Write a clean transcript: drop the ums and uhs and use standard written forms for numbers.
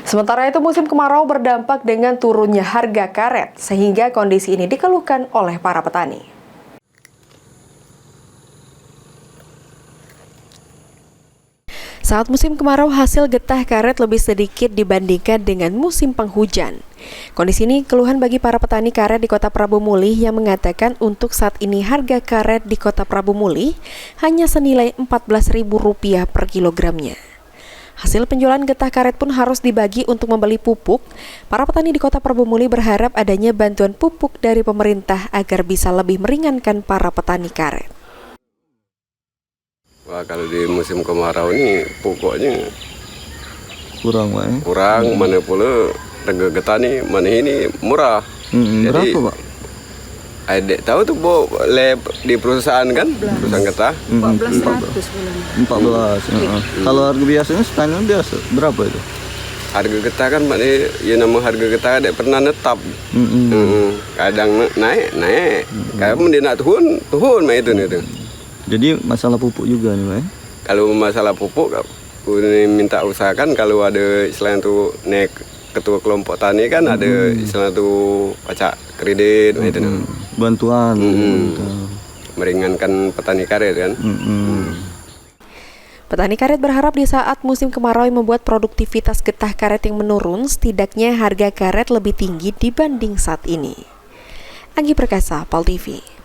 Sementara itu musim kemarau berdampak dengan turunnya harga karet, sehingga kondisi ini dikeluhkan oleh para petani. Saat musim kemarau, hasil getah karet lebih sedikit dibandingkan dengan musim penghujan. Kondisi ini keluhan bagi para petani karet di Kota Prabu Mulih yang mengatakan untuk saat ini harga karet di Kota Prabu Mulih hanya senilai Rp14.000 per kilogramnya. Hasil penjualan getah karet pun harus dibagi untuk membeli pupuk. Para petani di Kota Prabu Mulih berharap adanya bantuan pupuk dari pemerintah agar bisa lebih meringankan para petani karet. Wah, kalau di musim kemarau ini pokoknya kurang, mana pula harga getah nih, mana ini murah. Jadi, berapa, Pak? Adik tahu tuh lab di perusahaan kan, perusahaan getah. 14. Kalau harga biasanya standar biasa berapa itu? Harga getah kan mana ya, nama harga getah ada pernah netap. Kadang naik. Kayak mendina turun mah itu nih tuh. Jadi masalah pupuk juga nih, Pak. Kalau masalah pupuk, aku minta usahakan kalau ada istilahnya tuh naik ketua kelompok tani kan ada istilahnya tuh pajak kredit itu bantuan meringankan petani karet kan. Petani karet berharap di saat musim kemarau yang membuat produktivitas getah karet yang menurun, setidaknya harga karet lebih tinggi dibanding saat ini. Anggi Perkasa, POL TV.